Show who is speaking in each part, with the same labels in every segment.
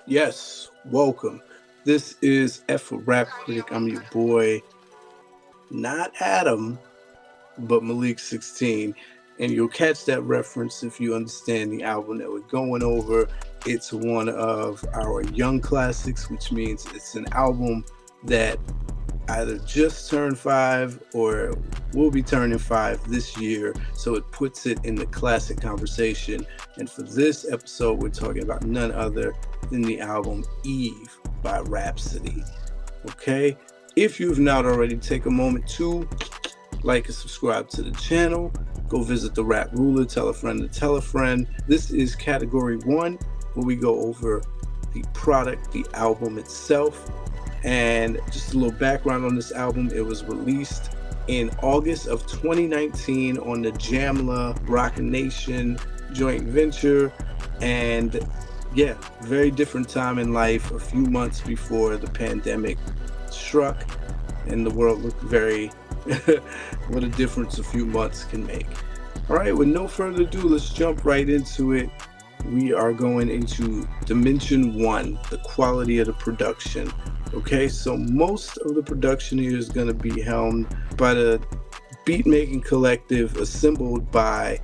Speaker 1: Yes, welcome. This is F for Rap Critic. I'm your boy, not Adam, but Malik 16. And you'll catch that reference if you understand the album that we're going over. It's one of our young classics, which means it's an album that either just turned 5 or will be turning 5 this year. So it puts it in the classic conversation. And for this episode, we're talking about none other than the album Eve by Rapsody. Okay? If you've not already, take a moment to like and subscribe to the channel. Go visit the Rap Ruler, tell a friend to tell a friend. This is category 1, where we go over the product, the album itself. And just a little background on this album. It was released in August of 2019 on the Jamla Rock Nation joint venture. And yeah, very different time in life, a few months before the pandemic struck and the world looked very what a difference a few months can make. All right, with no further ado, let's jump right into it. We are going into Dimension 1, the quality of the production. Okay, so most of the production here is going to be helmed by the beat-making collective assembled by,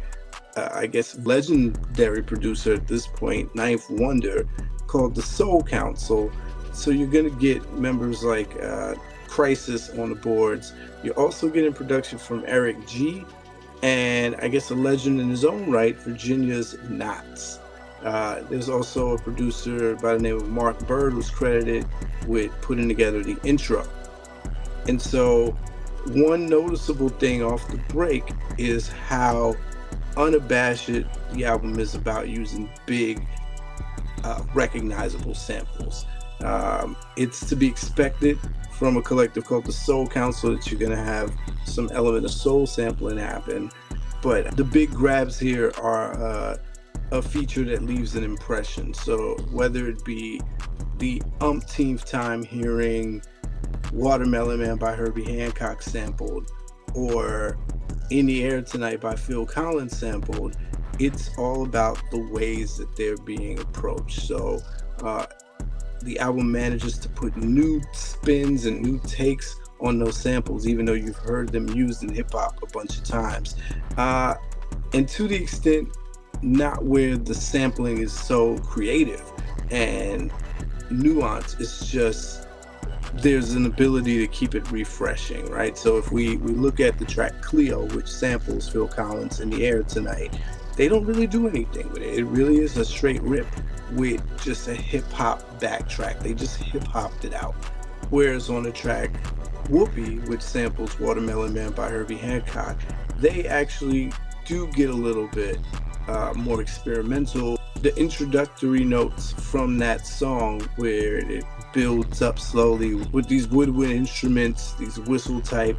Speaker 1: I guess, legendary producer at this point, Ninth Wonder, called the Soul Council. So you're going to get members like Crisis on the boards. You're also getting production from Eric G, and I guess a legend in his own right, Virginia's Knots. There's also a producer by the name of Mark Bird who's credited with putting together the intro. And so one noticeable thing off the break is how unabashed the album is about using big, recognizable samples. It's to be expected from a collective called the Soul Council that you're going to have some element of soul sampling happen. But the big grabs here are a feature that leaves an impression. So whether it be the umpteenth time hearing Watermelon Man by Herbie Hancock sampled, or In the Air Tonight by Phil Collins sampled, it's all about the ways that they're being approached. So the album manages to put new spins and new takes on those samples, even though you've heard them used in hip-hop a bunch of times. And to the extent not where the sampling is so creative and nuanced, it's just there's an ability to keep it refreshing, right? So if we look at the track Cleo, which samples Phil Collins In the Air Tonight, they don't really do anything with it. It really is a straight rip with just a hip-hop backtrack. They just hip-hopped it out. Whereas on the track Whoopi, which samples Watermelon Man by Herbie Hancock, they actually do get a little bit more experimental. The introductory notes from that song, where it builds up slowly with these woodwind instruments, these whistle type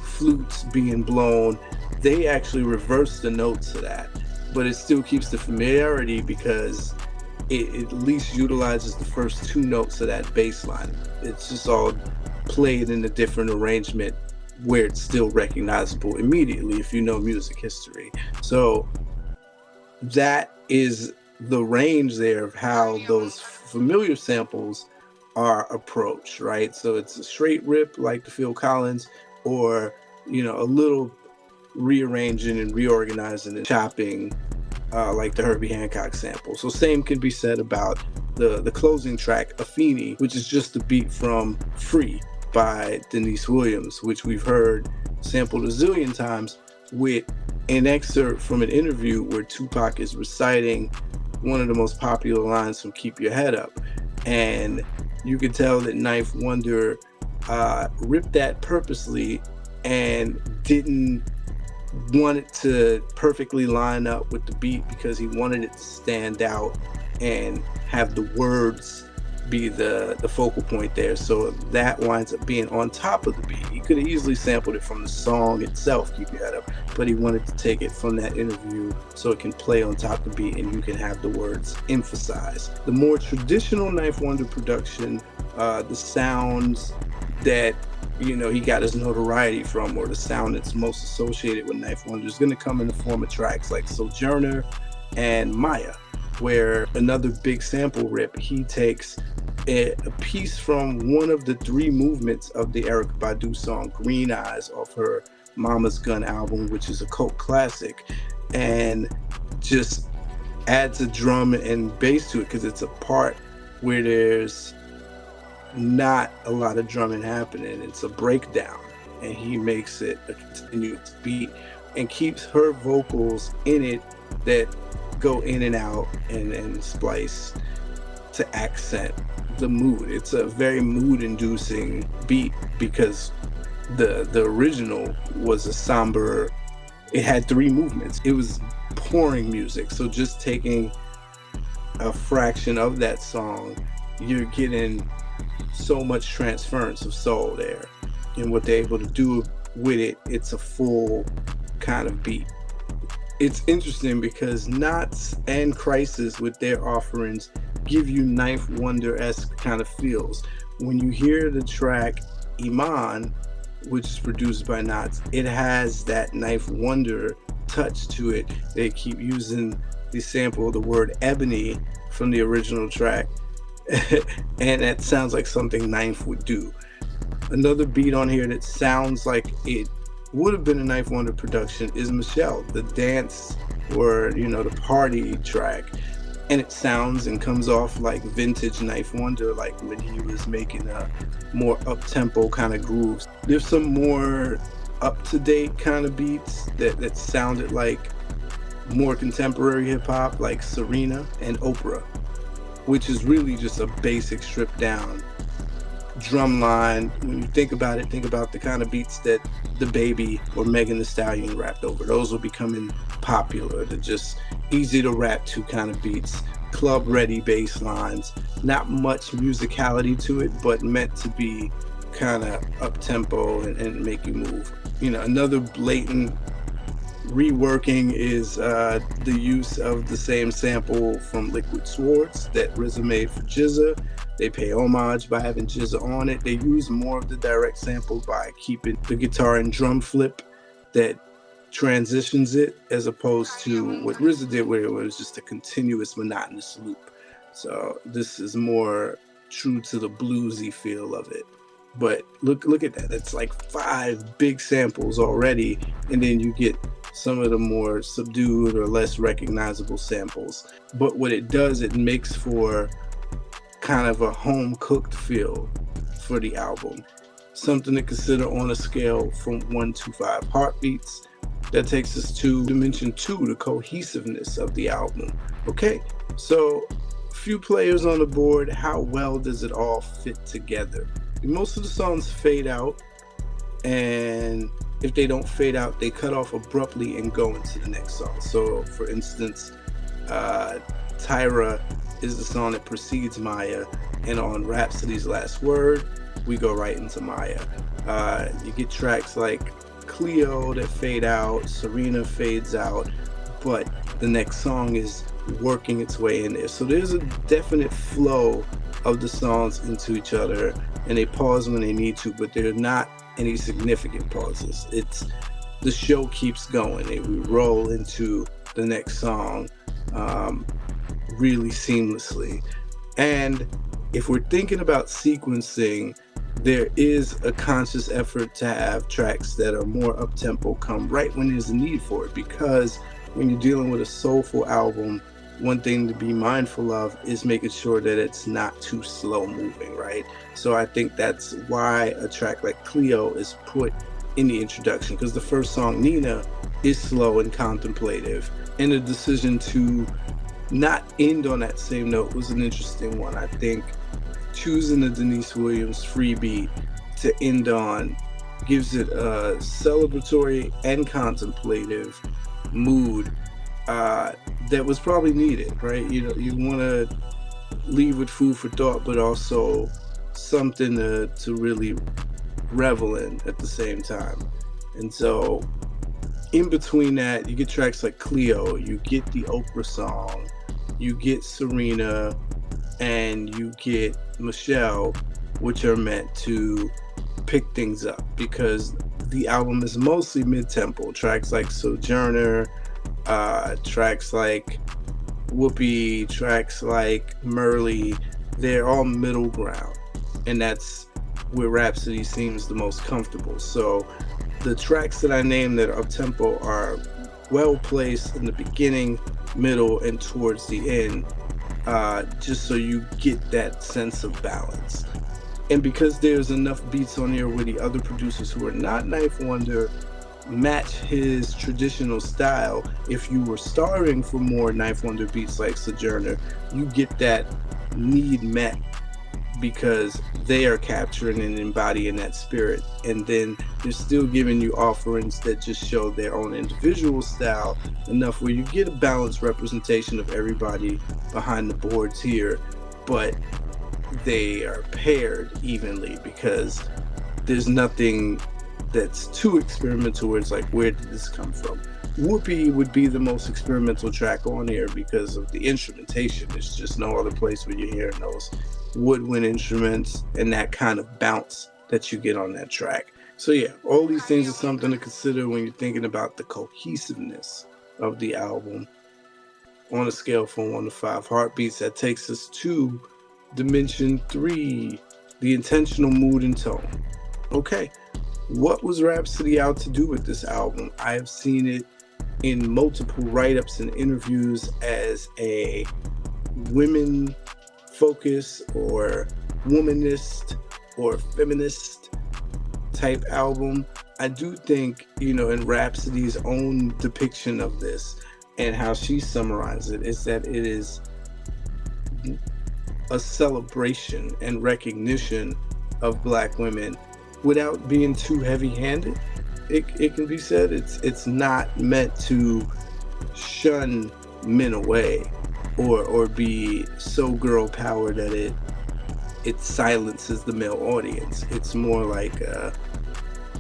Speaker 1: flutes being blown, they actually reverse the notes of that, but it still keeps the familiarity because it at least utilizes the first 2 notes of that bass line. It's just all played in a different arrangement where it's still recognizable immediately if you know music history. So that is the range there of how those familiar samples are approached, right? So it's a straight rip like the Phil Collins, or a little rearranging and reorganizing and chopping like the Herbie Hancock sample. So same can be said about the closing track Afeni, which is just a beat from Free by Denise Williams, which we've heard sampled a zillion times, with an excerpt from an interview where Tupac is reciting one of the most popular lines from Keep Your Head Up. And you can tell that Ninth Wonder ripped that purposely and didn't want it to perfectly line up with the beat, because he wanted it to stand out and have the words be the focal point there. So that winds up being on top of the beat. He could have easily sampled it from the song itself, Keep Your Head Up, but he wanted to take it from that interview so it can play on top of the beat and you can have the words emphasized. The more traditional Ninth Wonder production, the sounds that he got his notoriety from, or the sound that's most associated with Ninth Wonder, is going to come in the form of tracks like Sojourner and Maya. where another big sample rip, he takes a piece from one of the 3 movements of the Erykah Badu song Green Eyes off her Mama's Gun album, which is a cult classic, and just adds a drum and bass to it, because it's a part where there's not a lot of drumming happening. It's a breakdown, and he makes it a continuous beat and keeps her vocals in it that go in and out and splice to accent the mood. It's a very mood-inducing beat, because the original was a somber, it had 3 movements. It was pouring music. So just taking a fraction of that song, you're getting so much transference of soul there. And what they're able to do with it, it's a full kind of beat. It's interesting because Knots and Crisis with their offerings give you Ninth Wonder-esque kind of feels. When you hear the track Iman, which is produced by Knots, it has that Ninth Wonder touch to it. They keep using the sample of the word ebony from the original track, and that sounds like something Ninth would do. Another beat on here that sounds like it would have been a Ninth Wonder production is Michelle, the dance, or the party track, and it sounds and comes off like vintage Ninth Wonder, like when he was making a more up-tempo kind of grooves. There's some more up-to-date kind of beats that sounded like more contemporary hip-hop, like Serena and Oprah, which is really just a basic stripped down drum line. When you think about it, think about the kind of beats that The Baby or Megan Thee Stallion rapped over. Those were becoming popular. They're just easy to rap to kind of beats, club ready bass lines, not much musicality to it, but meant to be kind of up tempo and make you move. Another blatant reworking is the use of the same sample from Liquid Swords that RZA made for GZA. They pay homage by having GZA on it. They use more of the direct sample by keeping the guitar and drum flip that transitions it, as opposed to what RZA did, where it was just a continuous monotonous loop. So this is more true to the bluesy feel of it. But look at that. It's like 5 big samples already, and then you get some of the more subdued or less recognizable samples. But what it does, it makes for kind of a home-cooked feel for the album. Something to consider on a scale from 1 to 5 heartbeats. That takes us to dimension 2, the cohesiveness of the album. Okay, so a few players on the board. How well does it all fit together? Most of the songs fade out, and if they don't fade out, they cut off abruptly and go into the next song. So, for instance, Tyra is the song that precedes Maya, and on Rhapsody's Last Word, we go right into Maya. You get tracks like Cleo that fade out, Serena fades out, but the next song is working its way in there. So there's a definite flow of the songs into each other, and they pause when they need to, but they're not any significant pauses. It's the show keeps going, and we roll into the next song really seamlessly. And if we're thinking about sequencing, there is a conscious effort to have tracks that are more up-tempo come right when there's a need for it, because when you're dealing with a soulful album, one thing to be mindful of is making sure that it's not too slow moving, right? So I think that's why a track like Cleo is put in the introduction, because the first song, Nina, is slow and contemplative, and the decision to not end on that same note was an interesting one. I think choosing the Denise Williams free beat to end on gives it a celebratory and contemplative mood that was probably needed, right? You want to leave with food for thought, but also something to really revel in at the same time. And so in between that, you get tracks like Cleo, you get the Oprah song, you get Serena, and you get Michelle, which are meant to pick things up, because the album is mostly mid-tempo. Tracks like Sojourner, tracks like Whoopi, tracks like Merly, they're all middle ground. And that's where Rhapsody seems the most comfortable. So the tracks that I named that are up tempo are well placed in the beginning, middle, and towards the end, just so you get that sense of balance. And because there's enough beats on here where the other producers who are not Knife Wonder match his traditional style, if you were starving for more Knife Wonder beats like Sojourner, you get that need met because they are capturing and embodying that spirit. And then they're still giving you offerings that just show their own individual style enough where you get a balanced representation of everybody behind the boards here, but they are paired evenly because there's nothing that's too experimental where it's like, where did this come from? Whoopi would be the most experimental track on here because of the instrumentation. There's just no other place where you're hearing those woodwind instruments and that kind of bounce that you get on that track. So yeah, all these things are something to consider when you're thinking about the cohesiveness of the album. On a scale from 1 to 5 heartbeats, that takes us to Dimension 3, the intentional mood and tone. Okay, what was Rhapsody out to do with this album? I have seen it in multiple write-ups and interviews as a women focus or womanist or feminist type album. I do think, in Rhapsody's own depiction of this and how she summarized it, is that it is a celebration and recognition of Black women without being too heavy-handed. It can be said it's not meant to shun men away or be so girl power that it silences the male audience. It's more like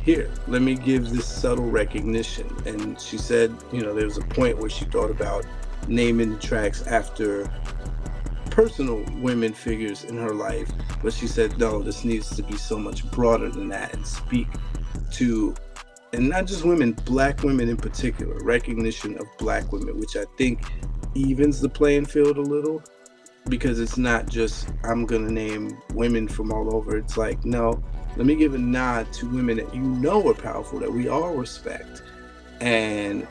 Speaker 1: here, let me give this subtle recognition. And she said, there was a point where she thought about naming the tracks after personal women figures in her life, but she said, no, this needs to be so much broader than that and speak to, and not just women, Black women in particular, recognition of Black women, which I think evens the playing field a little, because it's not just, I'm going to name women from all over. It's like, no, let me give a nod to women that are powerful, that we all respect, and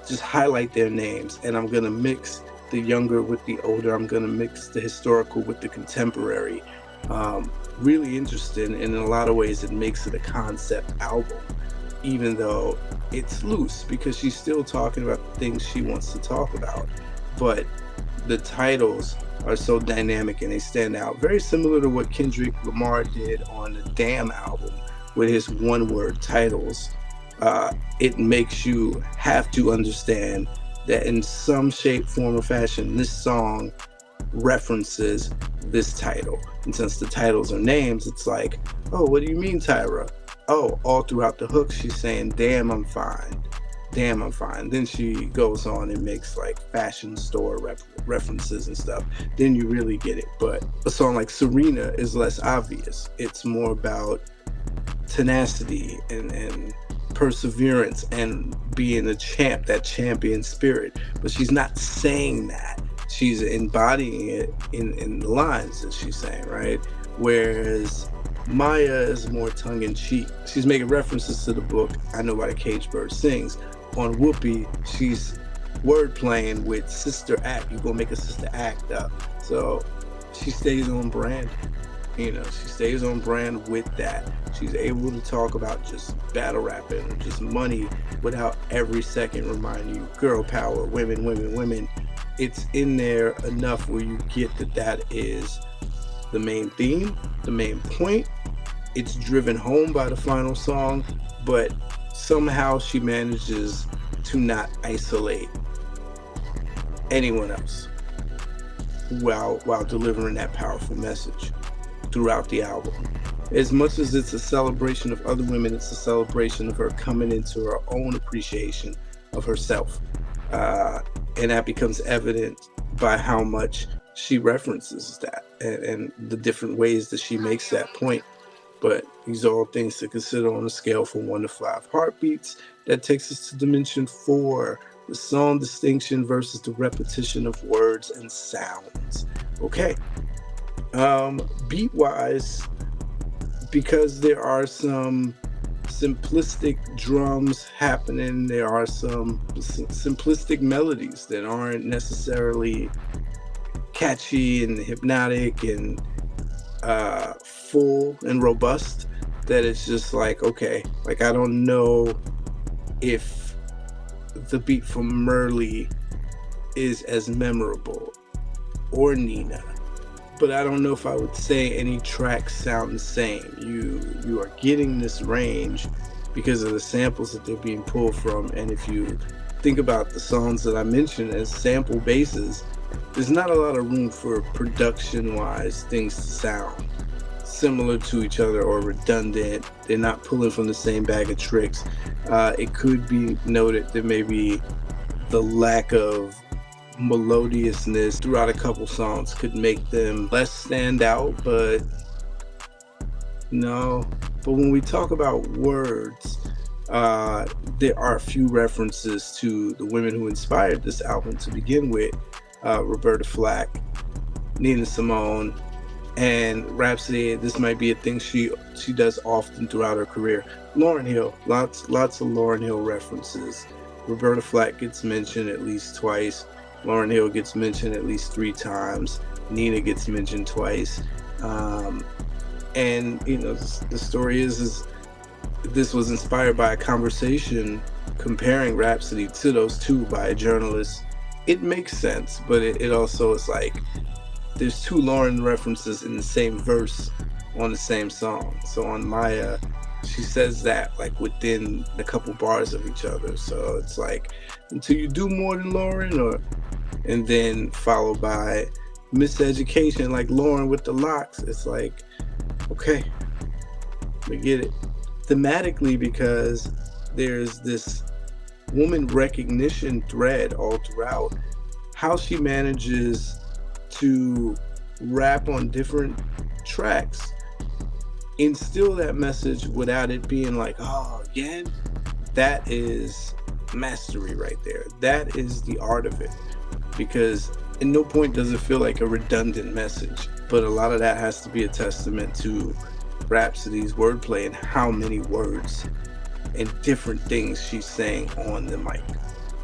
Speaker 1: just highlight their names. And I'm going to mix the younger with the older. I'm going to mix the historical with the contemporary. Really interesting, and in a lot of ways it makes it a concept album, even though it's loose because she's still talking about the things she wants to talk about. But the titles are so dynamic and they stand out, very similar to what Kendrick Lamar did on the Damn album with his one-word titles. It makes you have to understand that in some shape, form, or fashion, this song references this title. And since the titles are names, it's like, oh, what do you mean, Tyra? Oh, all throughout the hook, she's saying, damn, I'm fine. Damn, I'm fine. Then she goes on and makes like fashion store references and stuff. Then you really get it. But a song like Serena is less obvious. It's more about tenacity and perseverance and being a champ, that champion spirit. But she's not saying that. She's embodying it in the lines that she's saying, right? Whereas Maya is more tongue-in-cheek. She's making references to the book I Know Why the Caged Bird Sings. On Whoopi, she's word playing with sister act. You gonna make a sister act up. So she stays on brand. She stays on brand with that. She's able to talk about just battle rapping or just money without every second reminding you girl power, women, women, women. It's in there enough where you get that is the main theme, the main point. It's driven home by the final song, but somehow she manages to not isolate anyone else while delivering that powerful message throughout the album. As much as it's a celebration of other women, it's a celebration of her coming into her own appreciation of herself. And that becomes evident by how much she references that and the different ways that she makes that point. But these are all things to consider on a scale from 1 to 5 heartbeats. That takes us to Dimension 4, the song distinction versus the repetition of words and sounds. Okay. Beat wise, because there are some simplistic drums happening, there are some simplistic melodies that aren't necessarily catchy and hypnotic and full and robust, that it's just like, okay, like I don't know if the beat from Merle is as memorable, or Nina, but I don't know if I would say any tracks sound the same. You are getting this range because of the samples that they're being pulled from, and if you think about the songs that I mentioned as sample bases, there's not a lot of room for production-wise things to sound similar to each other or redundant. They're not pulling from the same bag of tricks. It could be noted that maybe the lack of melodiousness throughout a couple songs could make them less stand out, but no. But when we talk about words, there are a few references to the women who inspired this album to begin with. Roberta Flack, Nina Simone, and Rapsody. This might be a thing she does often throughout her career. Lauryn Hill, lots of Lauryn Hill references. Roberta Flack gets mentioned at least twice. Lauryn Hill gets mentioned at least 3 times. Nina gets mentioned twice. And you know, the story is this was inspired by a conversation comparing Rapsody to those two by a journalist. It makes sense, but it also is like there's 2 Lauryn references in the same verse on the same song. So on Maya, she says that like within a couple bars of each other. So it's like, until you do more than Lauryn, or and then followed by Miseducation, like Lauryn with the locks. It's like, okay, we get it. Thematically, because there's this woman recognition thread all throughout, how she manages to rap on different tracks, instill that message without it being like, oh, again, that is mastery right there. That is the art of it, because at no point does it feel like a redundant message, but a lot of that has to be a testament to Rapsody's wordplay and how many words and different things she's saying on the mic.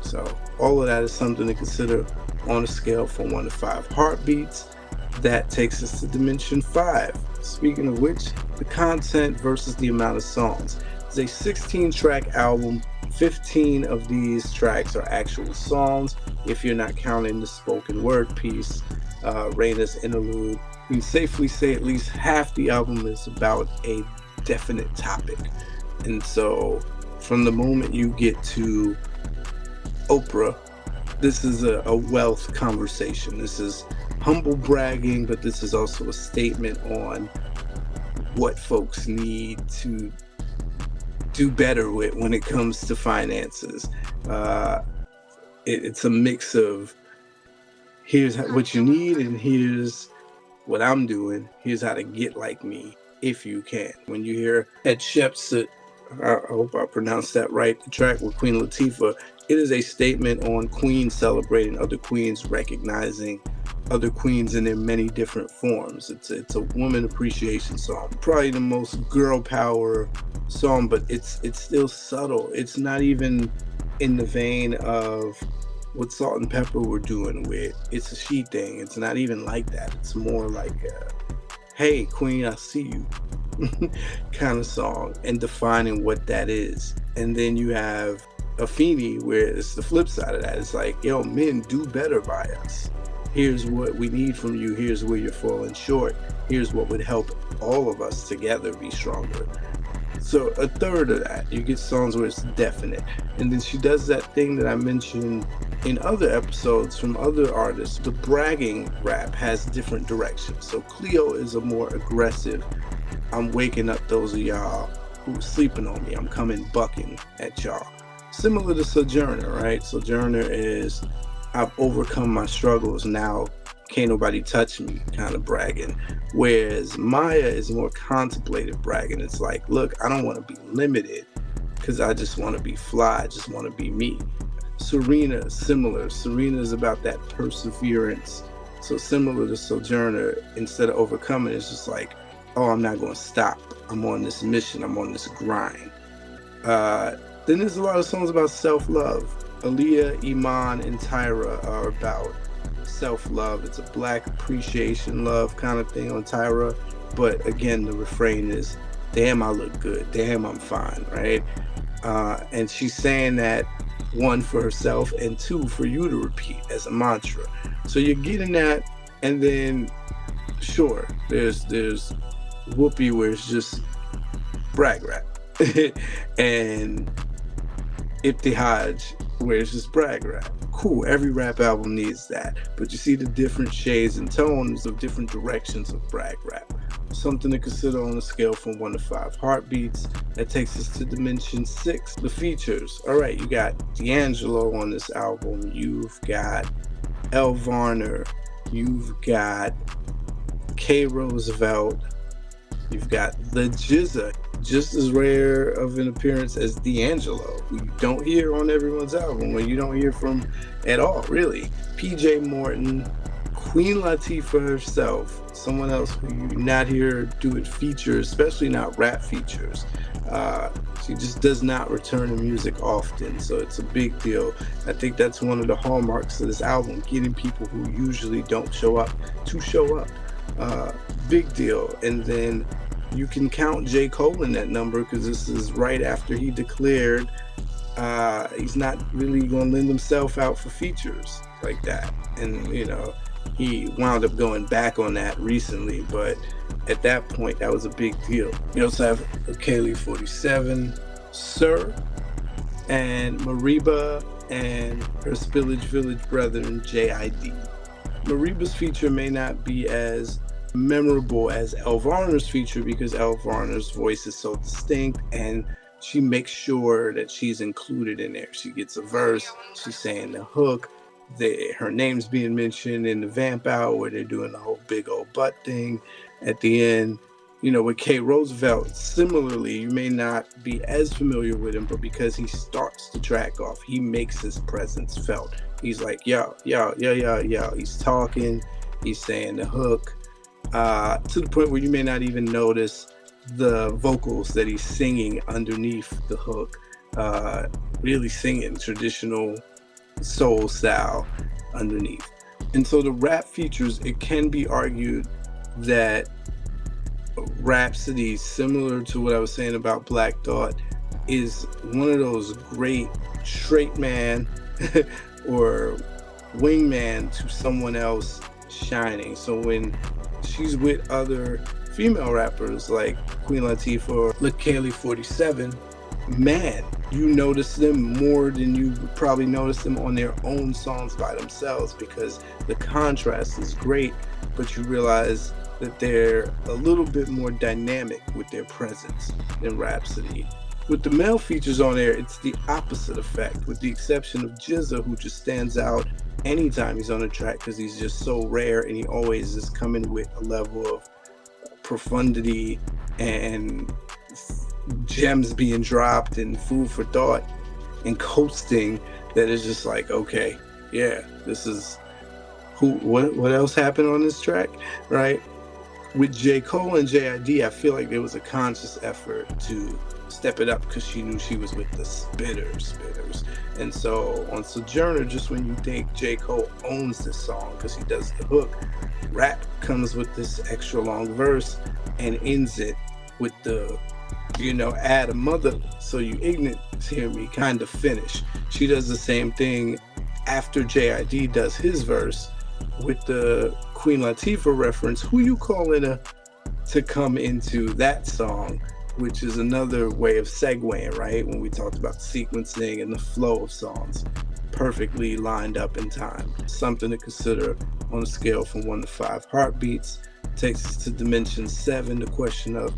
Speaker 1: So all of that is something to consider on a scale from 1 to 5 heartbeats. That takes us to dimension 5. Speaking of which, the content versus the amount of songs. It's a 16-track album. 15 of these tracks are actual songs, if you're not counting the spoken word piece, Raina's interlude. We can safely say at least half the album is about a definite topic. And so from the moment you get to Oprah, this is a wealth conversation. This is humble bragging, but this is also a statement on what folks need to do better with when it comes to finances. It's a mix of here's what you need and here's what I'm doing. Here's how to get like me if you can. When you hear Ed Shepsut, I hope I pronounced that right, the track with Queen Latifah, it is a statement on queens celebrating other queens, recognizing other queens in their many different forms. It's a woman appreciation song, probably the most girl power song, but it's still subtle. It's not even in the vein of what Salt and Pepper were doing with It's a She Thing. It's not even like that. It's more like hey queen, I see you kind of song, and defining what that is. And then you have Afeni, where it's the flip side of that. It's like, yo, men, do better by us. Here's what we need from you. Here's where you're falling short. Here's what would help all of us together be stronger. So a third of that, you get songs where it's definite. And then she does that thing that I mentioned in other episodes from other artists. The bragging rap has different directions. So Cleo is a more aggressive, I'm waking up those of y'all who were sleeping on me. I'm coming bucking at y'all. Similar to Sojourner, right? Sojourner is, I've overcome my struggles, now can't nobody touch me kind of bragging. Whereas Maya is more contemplative bragging. It's like, look, I don't want to be limited because I just want to be fly. I just want to be me. Serena, similar. Serena is about that perseverance. So similar to Sojourner, instead of overcoming, it's just like, oh, I'm not going to stop. I'm on this mission. I'm on this grind. Then there's a lot of songs about self-love. Aaliyah, Iman, and Tyra are about self-love. It's a black appreciation love kind of thing on Tyra. But again, the refrain is, damn, I look good. Damn, I'm fine, right? And she's saying that, one, for herself, and two, for you to repeat as a mantra. So you're getting that, and then, sure, there's Whoopi, where it's just brag rap. And Ibtihaj, where it's just brag rap. Cool, every rap album needs that. But you see the different shades and tones of different directions of brag rap. Something to consider on a scale from 1 to 5 heartbeats. That takes us to dimension 6, the features. All right, you got D'Angelo on this album. You've got L. Varner. You've got K. Roosevelt. You've got the GZA, just as rare of an appearance as D'Angelo, who you don't hear on everyone's album, when you don't hear from at all, really. PJ Morton, Queen Latifah herself, someone else who you not hear doing features, especially not rap features. She just does not return to music often, so it's a big deal. I think that's one of the hallmarks of this album, getting people who usually don't show up to show up. Big deal. And then you can count J.Cole in that number, because this is right after he declared he's not really going to lend himself out for features like that. And, you know, he wound up going back on that recently, but at that point, that was a big deal. You also have Kaylee 47, Sir, and Mariba, and her Spillage Village brethren, J.I.D. Mariba's feature may not be as memorable as El Varner's feature, because El Varner's voice is so distinct, and she makes sure that she's included in there. She gets a verse, she's saying the hook, her name's being mentioned in the vamp out, where they're doing the whole big old butt thing at the end. You know, with K. Roosevelt, similarly, you may not be as familiar with him, but because he starts the track off, he makes his presence felt. He's like, yo, yo, yo, yo, yo. He's talking, he's saying the hook, to the point where you may not even notice the vocals that he's singing underneath the hook, really singing traditional soul style underneath. And so the rap features, it can be argued that Rapsody, similar to what I was saying about Black Thought, is one of those great straight man or wingman to someone else shining. So when she's with other female rappers like Queen Latifah or Kaylee 47, man, you notice them more than you would probably notice them on their own songs by themselves, because the contrast is great, but you realize that they're a little bit more dynamic with their presence than Rapsody. With the male features on there, it's the opposite effect, with the exception of GZA, who just stands out anytime he's on a track because he's just so rare, and he always is coming with a level of profundity and gems being dropped and food for thought and coasting that is just like, okay, yeah, this is what else happened on this track, right? With J.Cole and J.I.D., I feel like there was a conscious effort to step it up, because she knew she was with the spitters. And so on Sojourner, just when you think J.Cole owns this song because he does the hook, Rap comes with this extra long verse and ends it with the, add a mother so you ignorant hear me kind of finish. She does the same thing after J.I.D. does his verse with the Queen Latifah reference, who you calling to come into that song, which is another way of segueing, right? When we talked about sequencing and the flow of songs, perfectly lined up in time. Something to consider on a scale from 1 to 5 heartbeats. Takes us to dimension 7, the question of,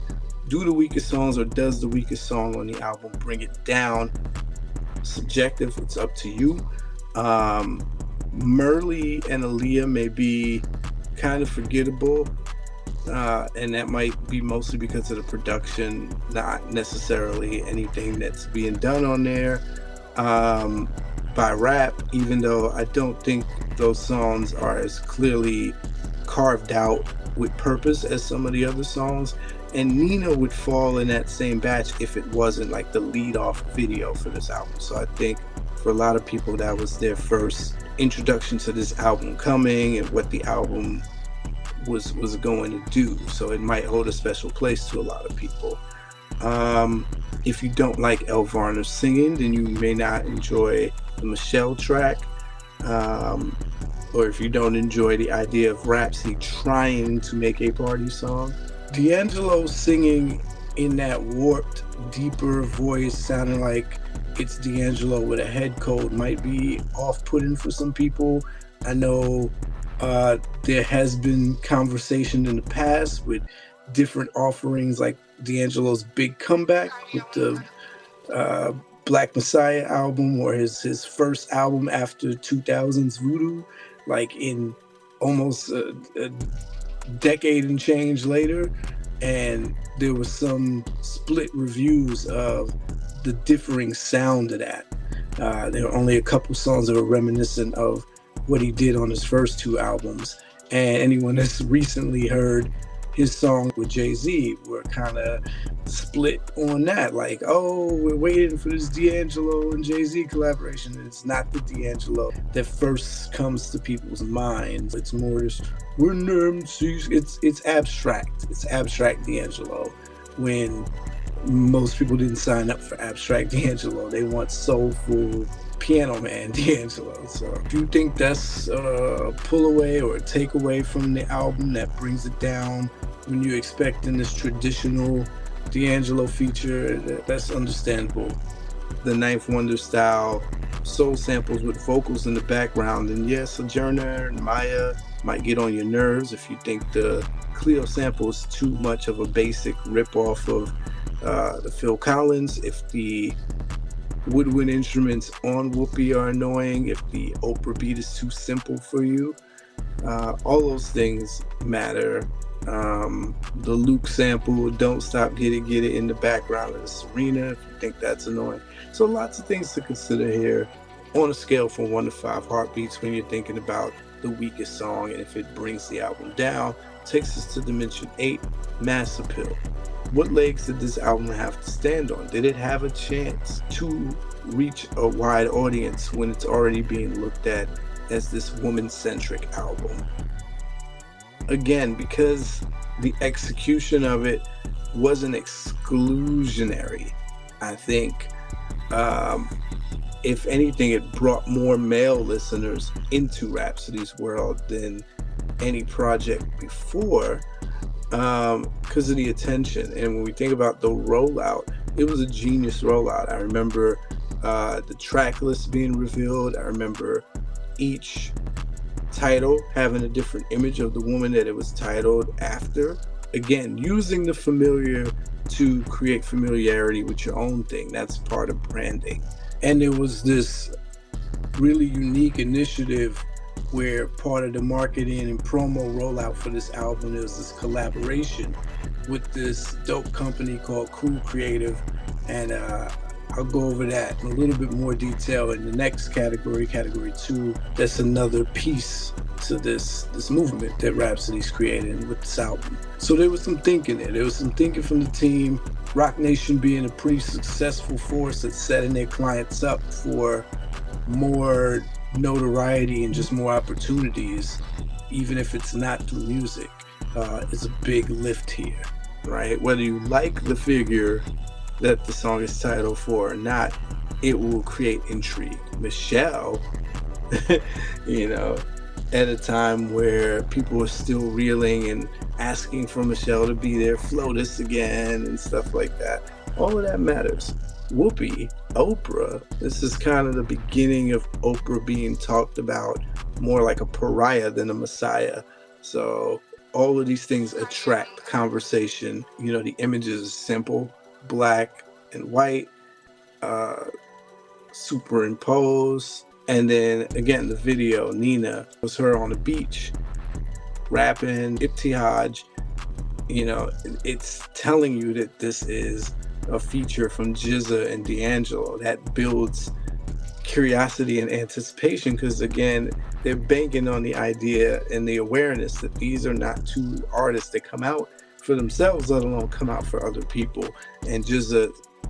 Speaker 1: do the weakest songs or does the weakest song on the album bring it down? Subjective, it's up to you. Merly and Aaliyah may be kind of forgettable, and that might be mostly because of the production, not necessarily anything that's being done on there. by rap, even though I don't think those songs are as clearly carved out with purpose as some of the other songs. And Nina would fall in that same batch if it wasn't like the lead off video for this album. So I think for a lot of people, that was their first introduction to this album coming and what the album was going to do. So it might hold a special place to a lot of people. If you don't like Elle Varner singing, then you may not enjoy the Michelle track. Or if you don't enjoy the idea of Rapsody trying to make a party song. D'Angelo singing in that warped, deeper voice, sounding like it's D'Angelo with a head cold, might be off-putting for some people. I know there has been conversation in the past with different offerings, like D'Angelo's big comeback with the Black Messiah album, or his first album after 2000's Voodoo, like in almost a decade and change later. And there was some split reviews of the differing sound of that. There were only a couple songs that were reminiscent of what he did on his first two albums. And anyone that's recently heard his song with Jay-Z were kind of split on that. Like, oh, we're waiting for this D'Angelo and Jay-Z collaboration. And it's not the D'Angelo that first comes to people's minds. It's more this, it's abstract. It's abstract D'Angelo, when most people didn't sign up for abstract D'Angelo. They want soulful Piano Man D'Angelo. So if you think that's a pull away or a takeaway from the album that brings it down when you're expecting this traditional D'Angelo feature, that's understandable. The Ninth Wonder style soul samples with vocals in the background, and yes, Sojourner and Maya might get on your nerves if you think the Cleo sample is too much of a basic rip-off of the Phil Collins, if the woodwind instruments on Whoopi are annoying, if the Oprah beat is too simple for you. All those things matter. The Luke sample, Don't Stop, Get It in the background of the Serena, if you think that's annoying. So lots of things to consider here on a scale from 1 to 5 heartbeats when you're thinking about the weakest song, and if it brings the album down. Takes us to dimension 8, Mass Appeal. What legs did this album have to stand on? Did it have a chance to reach a wide audience when it's already being looked at as this woman-centric album? Again, because the execution of it wasn't exclusionary, I think if anything, it brought more male listeners into Rapsody's world than any project before, because of the attention. And when we think about the rollout, it was a genius rollout. I remember the track list being revealed. I remember each title having a different image of the woman that it was titled after. Again, using the familiar to create familiarity with your own thing. That's part of branding. And there was this really unique initiative where part of the marketing and promo rollout for this album is this collaboration with this dope company called Cool Creative. And I'll go over that in a little bit more detail in the next category, category 2. That's another piece to this movement that Rapsody's created with this album. So there was some thinking there. There was some thinking from the team. Roc Nation being a pretty successful force at setting their clients up for more notoriety and just more opportunities, even if it's not through music, is a big lift here, right? Whether you like the figure that the song is titled for or not, it will create intrigue. Michelle, at a time where people are still reeling and asking for Michelle to be their FLOTUS again and stuff like that. All of that matters. Whoopi, Oprah, this is kind of the beginning of Oprah being talked about more like a pariah than a messiah. So all of these things attract conversation. The images are simple, black and white, superimposed. And then again, the video, Nina, was her on the beach, rapping, Ibtihaj. It's telling you that this is a feature from GZA and D'Angelo that builds curiosity and anticipation, because again, they're banking on the idea and the awareness that these are not two artists that come out for themselves, let alone come out for other people, and just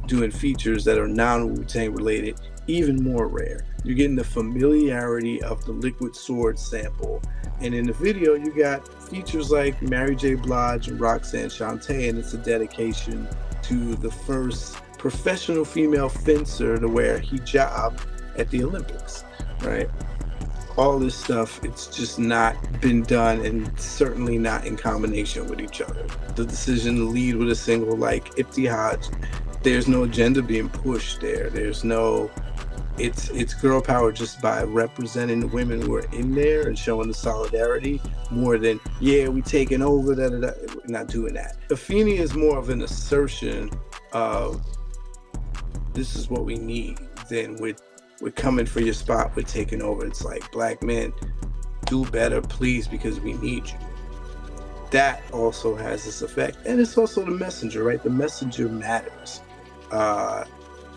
Speaker 1: doing features that are non-Wu-Tang related, even more rare. You're getting the familiarity of the Liquid Sword sample, and in the video you got features like Mary J. Blige and Roxanne Shante, and it's a dedication to the first professional female fencer to wear hijab at the Olympics, right? All this stuff, it's just not been done, and certainly not in combination with each other. The decision to lead with a single like Ibtihaj, there's no agenda being pushed there. There's no, it's girl power just by representing the women who are in there and showing the solidarity more than, yeah, we taking over, da, da, da. We're not doing that. Afeni is more of an assertion of this is what we need than we're coming for your spot, we're taking over. It's like, black men, do better, please, because we need you. That also has this effect. And it's also the messenger, right? The messenger matters.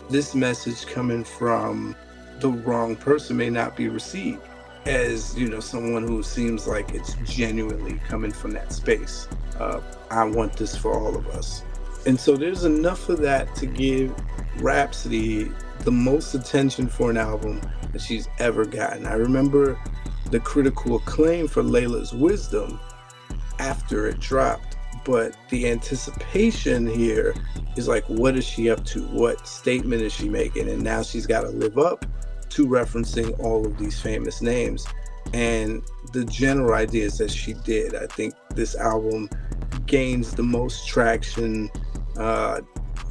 Speaker 1: This message coming from the wrong person may not be received as, you know, someone who seems like it's genuinely coming from that space. I want this for all of us. And so there's enough of that to give Rapsody the most attention for an album that she's ever gotten. I remember the critical acclaim for Layla's Wisdom after it dropped, but the anticipation here is like, what is she up to? What statement is she making? And now she's got to live up to referencing all of these famous names. And the general ideas that she did, I think this album gains the most traction,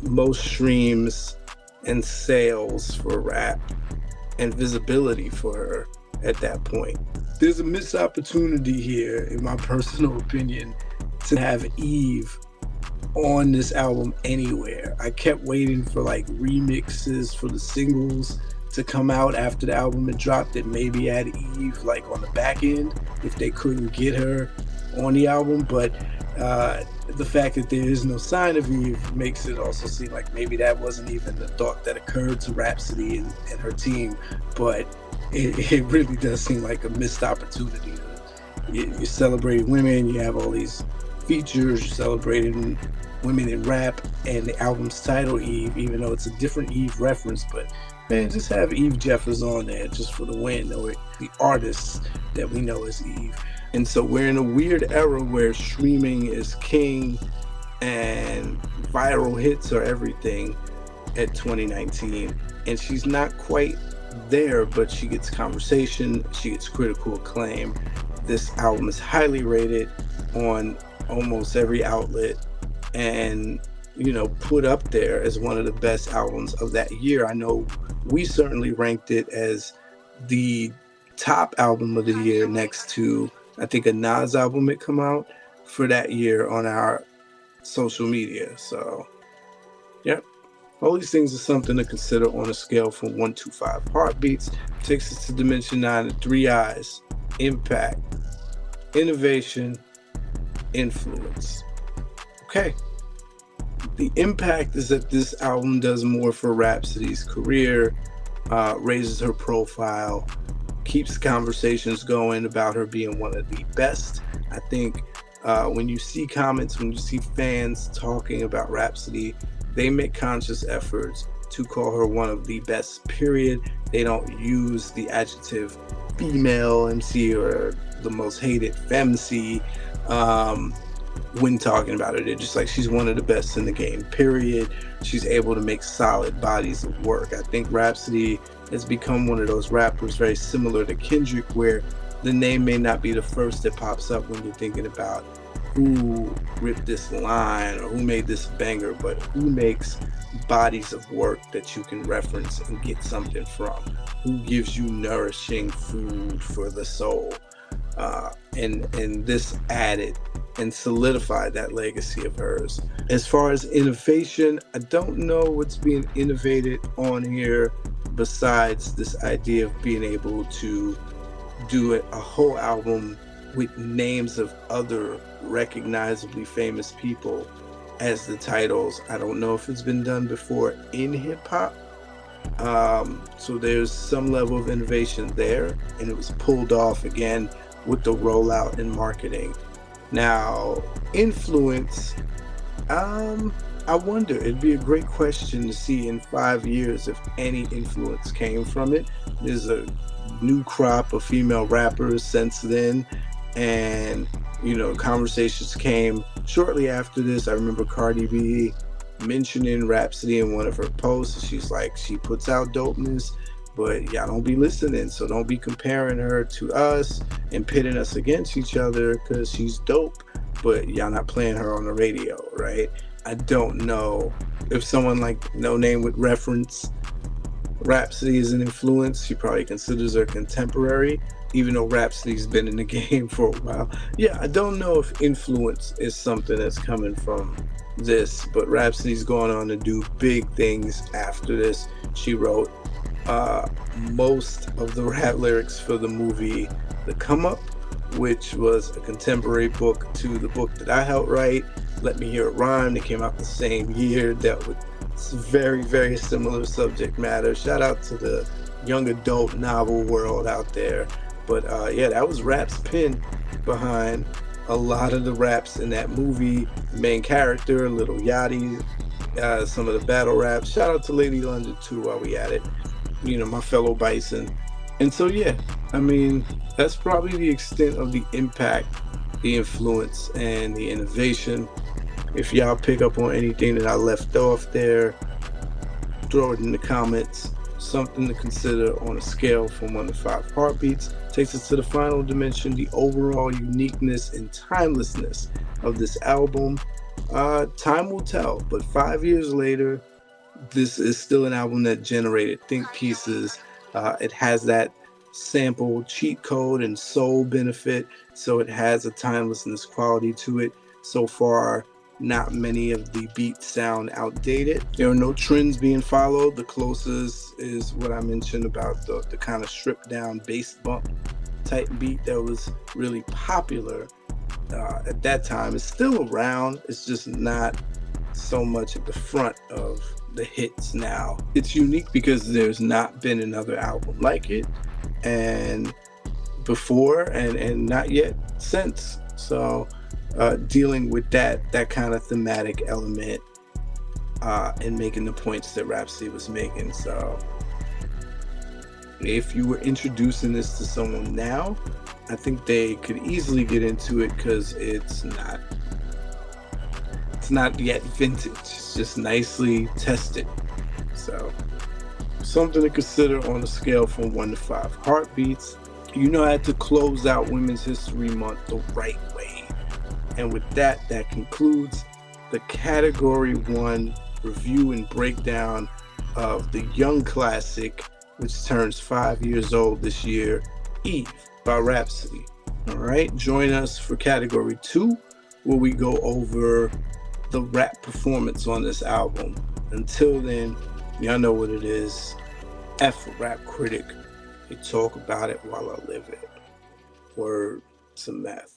Speaker 1: most streams and sales for rap, and visibility for her at that point. There's a missed opportunity here, in my personal opinion, to have Eve on this album anywhere. I kept waiting for like remixes for the singles to come out after the album had dropped that maybe had Eve like on the back end if they couldn't get her on the album, but the fact that there is no sign of Eve makes it also seem like maybe that wasn't even the thought that occurred to Rapsody and her team, but it really does seem like a missed opportunity. You're celebrating women, you have all these features, you're celebrating women in rap, and the album's title Eve, even though it's a different Eve reference, but man, just have Eve Jeffers on there just for the win, or the artists that we know as Eve. And so we're in a weird era where streaming is king and viral hits are everything at 2019. And she's not quite there, but she gets conversation, she gets critical acclaim. This album is highly rated on almost every outlet and, you know, put up there as one of the best albums of that year. I know we certainly ranked it as the top album of the year next to, I think, a Nas album had come out for that year on our social media. So, yep. All these things are something to consider on a scale from 1 to 5 heartbeats. Takes us to Dimension 9 and 3 eyes. Impact, innovation, influence. Okay. The impact is that this album does more for Rapsody's career, raises her profile, keeps conversations going about her being one of the best. I think when you see comments, when you see fans talking about Rapsody, they make conscious efforts to call her one of the best, period. They don't use the adjective female MC or the most hated femc when talking about her. They're just like, she's one of the best in the game, period. She's able to make solid bodies of work. I think Rapsody has become one of those rappers very similar to Kendrick, where the name may not be the first that pops up when you're thinking about who ripped this line or who made this banger, but who makes bodies of work that you can reference and get something from, who gives you nourishing food for the soul. And this added and solidified that legacy of hers. As far as innovation, I don't know what's being innovated on here besides this idea of being able to do a whole album with names of other recognizably famous people as the titles. I don't know if it's been done before in hip hop, So there's some level of innovation there, and it was pulled off again with the rollout and marketing. Now, influence, I wonder, it'd be a great question to see in 5 years if any influence came from it. There's a new crop of female rappers since then, and conversations came shortly after this. I remember Cardi B mentioning Rapsody in one of her posts. She's like, she puts out dopeness, but y'all don't be listening, so don't be comparing her to us and pitting us against each other because she's dope, but y'all not playing her on the radio, right? I don't know if someone like No Name would reference Rapsody as an influence. She probably considers her contemporary, even though Rapsody's been in the game for a while. Yeah, I don't know if influence is something that's coming from this, but Rapsody's going on to do big things after this. She wrote most of the rap lyrics for the movie The Come Up, which was a contemporary book to the book that I helped write, Let Me Hear It Rhyme, that came out the same year, dealt with very, very similar subject matter. Shout out to the young adult novel world out there. But yeah, that was Rap's pen behind a lot of the raps in that movie. Main character, Lil Yachty, some of the battle raps. Shout out to Lady London too while we at it. My fellow Bison. And so yeah, I mean, that's probably the extent of the impact, the influence, and the innovation. If y'all pick up on anything that I left off there, throw it in the comments. Something to consider on a scale from 1 to 5 heartbeats. Takes us to the final dimension, the overall uniqueness and timelessness of this album. Time will tell, but 5 years later, this is still an album that generated think pieces. It has that sample cheat code and soul benefit, so it has a timelessness quality to it. So far, not many of the beats sound outdated. There are no trends being followed. The closest is what I mentioned about the kind of stripped down bass bump type beat that was really popular at that time. It's still around. It's just not so much at the front of the hits now. It's unique because there's not been another album like it, and before and not yet since. So dealing with that kind of thematic element and making the points that Rapsody was making. So if you were introducing this to someone now, I think they could easily get into it because it's not yet vintage. It's just nicely tested. So something to consider on a scale from 1 to 5 heartbeats. I had to close out Women's History Month the right way. And with that concludes the Category 1 review and breakdown of the young classic, which turns 5 years old this year, Eve by Rapsody. All right, join us for Category 2, where we go over the rap performance on this album. Until then, y'all know what it is. F a rap critic. You talk about it while I live it. Word to meth.